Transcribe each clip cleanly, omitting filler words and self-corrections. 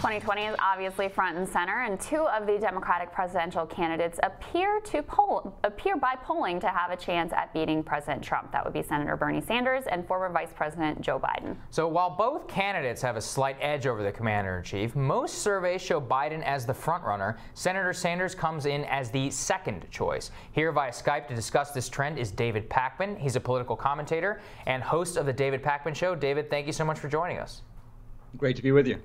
2020 is obviously front and center, and two of the Democratic presidential candidates appear by polling to have a chance at beating President Trump. That would be Senator Bernie Sanders and former Vice President Joe Biden. So while both candidates have a slight edge over the commander-in-chief, most surveys show Biden as the frontrunner. Senator Sanders comes in as the second choice. Here via Skype to discuss this trend is David Pakman. He's a political commentator and host of the David Pakman Show. David, thank you so much for joining us. Great to be with you.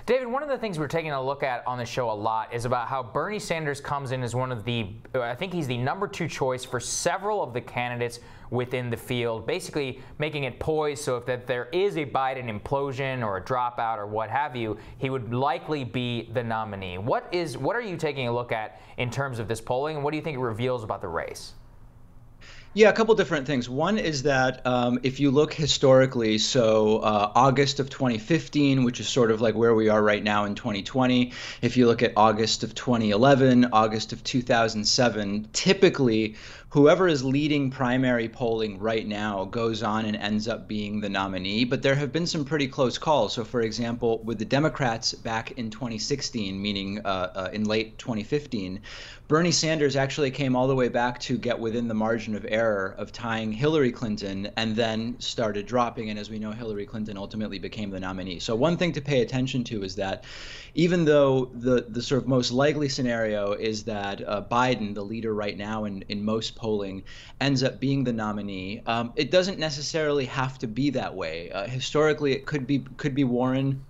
David, one of the things we're taking a look at on the show a lot is about how Bernie Sanders comes in as one of the, I think he's the #2 choice for several of the candidates within the field, basically making it poised so if that there is a Biden implosion or a dropout or what have you, he would likely be the nominee. What are you taking a look at in terms of this polling, and what do you think it reveals about the race? Yeah, a couple different things. One is that if you look historically, so August of 2015, which is sort of like where we are right now in 2020, if you look at August of 2011, August of 2007, typically whoever is leading primary polling right now goes on and ends up being the nominee. But there have been some pretty close calls. So, for example, with the Democrats back in 2016, meaning in late 2015, Bernie Sanders actually came all the way back to get within the margin of error of tying Hillary Clinton and then started dropping. And as we know, Hillary Clinton ultimately became the nominee. So one thing to pay attention to is that even though the sort of most likely scenario is that Biden, the leader right now in most polling, ends up being the nominee, it doesn't necessarily have to be that way. Historically, it could be Warren,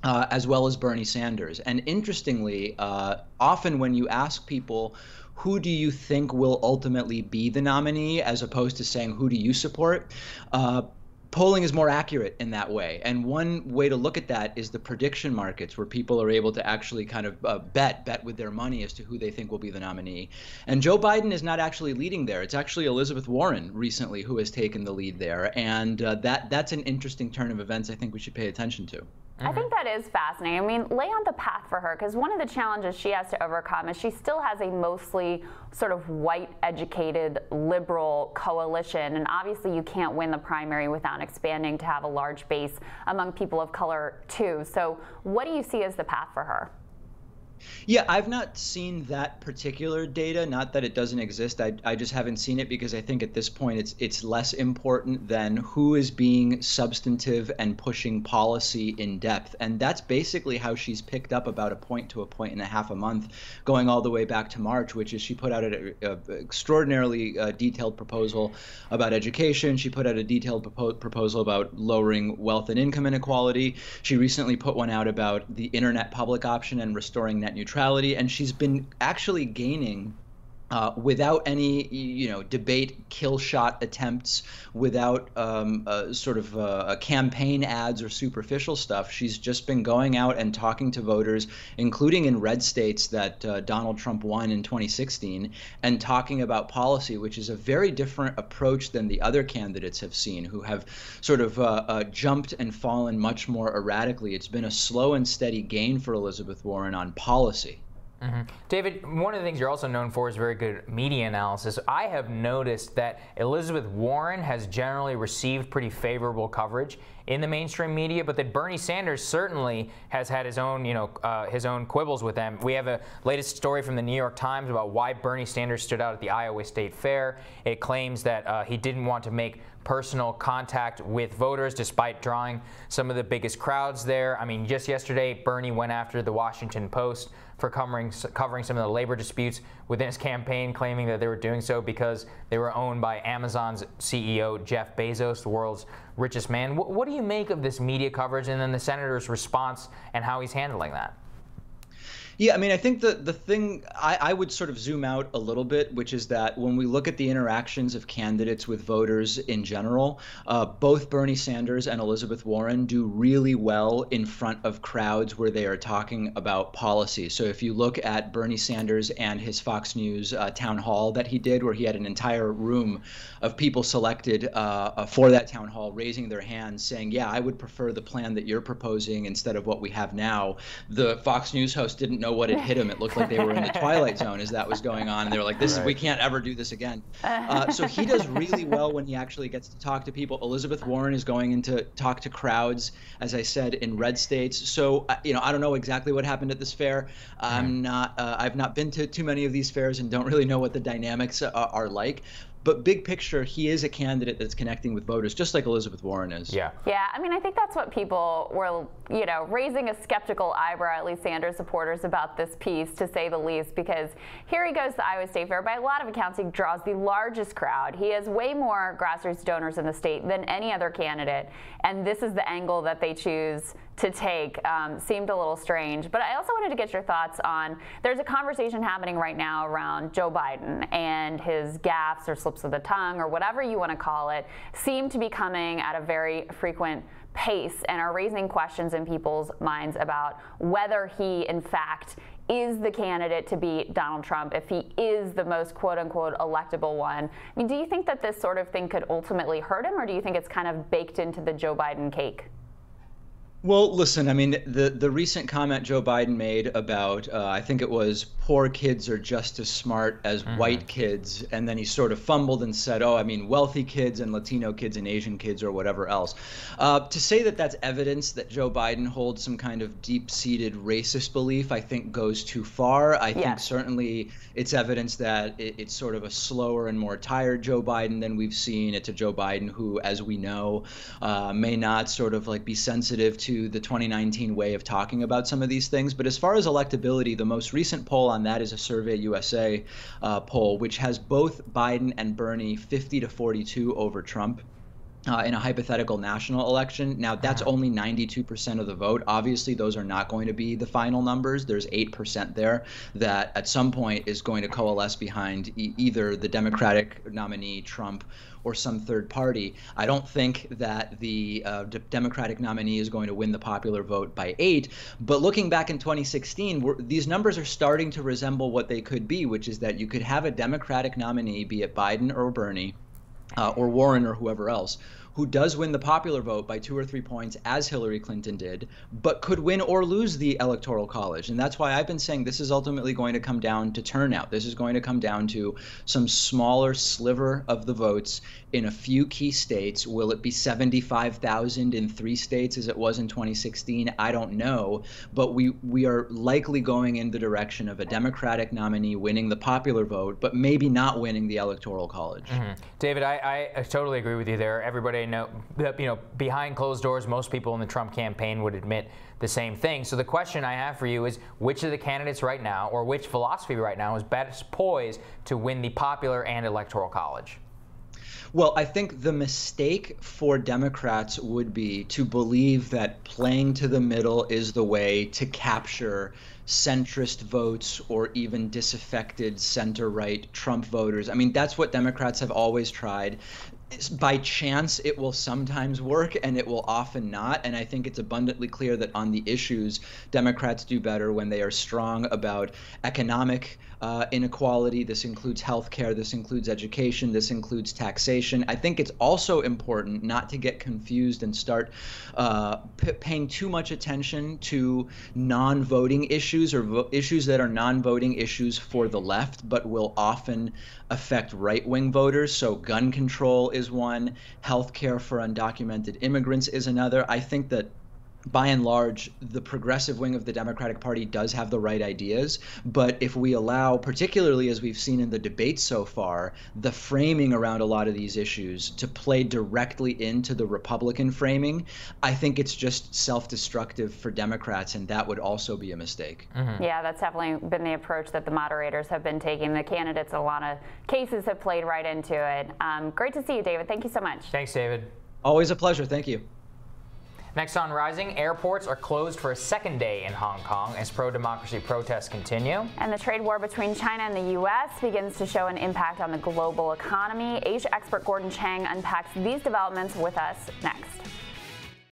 as well as Bernie Sanders. And interestingly, often when you ask people, who do you think will ultimately be the nominee, as opposed to saying, who do you support? Polling is more accurate in that way. And one way to look at that is the prediction markets, where people are able to actually kind of bet with their money as to who they think will be the nominee. And Joe Biden is not actually leading there. It's actually Elizabeth Warren recently who has taken the lead there. And that's an interesting turn of events I think we should pay attention to. I think that is fascinating. I mean, lay on the path for her, because one of the challenges she has to overcome is she still has a mostly sort of white, educated, liberal coalition. And obviously you can't win the primary without expanding to have a large base among people of color, too. So what do you see as the path for her? Yeah, I've not seen that particular data, not that it doesn't exist. I just haven't seen it because I think at this point it's less important than who is being substantive and pushing policy in depth. And that's basically how she's picked up about a point to a point and a half a month, going all the way back to March, which is she put out an extraordinarily detailed proposal about education. She put out a detailed proposal about lowering wealth and income inequality. She recently put one out about the internet public option and restoring net neutrality, and she's been actually gaining without any, debate, kill shot attempts, without sort of campaign ads or superficial stuff. She's just been going out and talking to voters, including in red states that Donald Trump won in 2016, and talking about policy, which is a very different approach than the other candidates have seen, who have sort of jumped and fallen much more erratically. It's been a slow and steady gain for Elizabeth Warren on policy. David, one of the things you're also known for is very good media analysis. I have noticed that Elizabeth Warren has generally received pretty favorable coverage in the mainstream media, but that Bernie Sanders certainly has had his own, his own quibbles with them. We have a latest story from the New York Times about why Bernie Sanders stood out at the Iowa State Fair. It claims that he didn't want to make personal contact with voters despite drawing some of the biggest crowds there. I mean, just yesterday, Bernie went after the Washington Post for covering some of the labor disputes within his campaign, claiming that they were doing so because they were owned by Amazon's CEO, Jeff Bezos, the world's richest man. What do you make of this media coverage and then the senator's response and how he's handling that? Yeah, I mean, I think the thing I would sort of zoom out a little bit, which is that when we look at the interactions of candidates with voters in general, both Bernie Sanders and Elizabeth Warren do really well in front of crowds where they are talking about policy. So if you look at Bernie Sanders and his Fox News town hall that he did, where he had an entire room of people selected for that town hall raising their hands saying, yeah, I would prefer the plan that you're proposing instead of what we have now. The Fox News host didn't know what had hit them. It looked like they were in the Twilight Zone as that was going on. And they were like, we can't ever do this again. So he does really well when he actually gets to talk to people. Elizabeth Warren is going in to talk to crowds, as I said, in red states. So, I don't know exactly what happened at this fair. I've not been to too many of these fairs and don't really know what the dynamics are like. But big picture, he is a candidate that's connecting with voters, just like Elizabeth Warren is. Yeah, I mean, I think that's what people were, raising a skeptical eyebrow, at least Sanders supporters, about this piece, to say the least, because here he goes to the Iowa State Fair. By a lot of accounts, he draws the largest crowd. He has way more grassroots donors in the state than any other candidate, and this is the angle that they choose to take. Seemed a little strange. But I also wanted to get your thoughts on, there's a conversation happening right now around Joe Biden and his gaffes or slips of the tongue or whatever you want to call it, seem to be coming at a very frequent pace and are raising questions in people's minds about whether he, in fact, is the candidate to beat Donald Trump, if he is the most quote-unquote electable one. I mean, do you think that this sort of thing could ultimately hurt him, or do you think it's kind of baked into the Joe Biden cake? Well, listen, I mean, the recent comment Joe Biden made about, I think it was, poor kids are just as smart as white kids, and then he sort of fumbled and said, oh, I mean, wealthy kids and Latino kids and Asian kids or whatever else. To say that that's evidence that Joe Biden holds some kind of deep-seated racist belief, I think goes too far. I think certainly it's evidence that it's sort of a slower and more tired Joe Biden than we've seen. It's a Joe Biden who, as we know, may not sort of like be sensitive to the 2019 way of talking about some of these things. But as far as electability, the most recent poll on that is a Survey USA poll, which has both Biden and Bernie 50-42 over Trump. In a hypothetical national election. Now, that's only 92% of the vote. Obviously, those are not going to be the final numbers. There's 8% there that at some point is going to coalesce behind either the Democratic nominee, Trump, or some third party. I don't think that the Democratic nominee is going to win the popular vote by 8. But looking back in 2016, these numbers are starting to resemble what they could be, which is that you could have a Democratic nominee, be it Biden or Bernie, or Warren or whoever else, who does win the popular vote by 2 or 3 points, as Hillary Clinton did, but could win or lose the Electoral College. And that's why I've been saying this is ultimately going to come down to turnout. This is going to come down to some smaller sliver of the votes in a few key states. Will it be 75,000 in 3 states as it was in 2016? I don't know. But we are likely going in the direction of a Democratic nominee winning the popular vote, but maybe not winning the Electoral College. David, I totally agree with you there. Everybody know that, behind closed doors, most people in the Trump campaign would admit the same thing. So the question I have for you is, which of the candidates right now, or which philosophy right now, is best poised to win the popular and Electoral College? Well, I think the mistake for Democrats would be to believe that playing to the middle is the way to capture centrist votes or even disaffected center-right Trump voters. I mean, that's what Democrats have always tried. By chance, it will sometimes work and it will often not. And I think it's abundantly clear that on the issues, Democrats do better when they are strong about economic inequality. This includes healthcare. This includes education. This includes taxation. I think it's also important not to get confused and start paying too much attention to non-voting issues or issues that are non-voting issues for the left, but will often affect right-wing voters. So gun control is one, healthcare for undocumented immigrants is another. I think that by and large, the progressive wing of the Democratic Party does have the right ideas. But if we allow, particularly as we've seen in the debates so far, the framing around a lot of these issues to play directly into the Republican framing, I think it's just self-destructive for Democrats, and that would also be a mistake. Yeah, that's definitely been the approach that the moderators have been taking. The candidates, in a lot of cases, have played right into it. Great to see you, David. Thank you so much. Thanks, David. Always a pleasure. Thank you. Next on Rising, airports are closed for a second day in Hong Kong as pro-democracy protests continue. And the trade war between China and the U.S. begins to show an impact on the global economy. Asia expert Gordon Chang unpacks these developments with us next.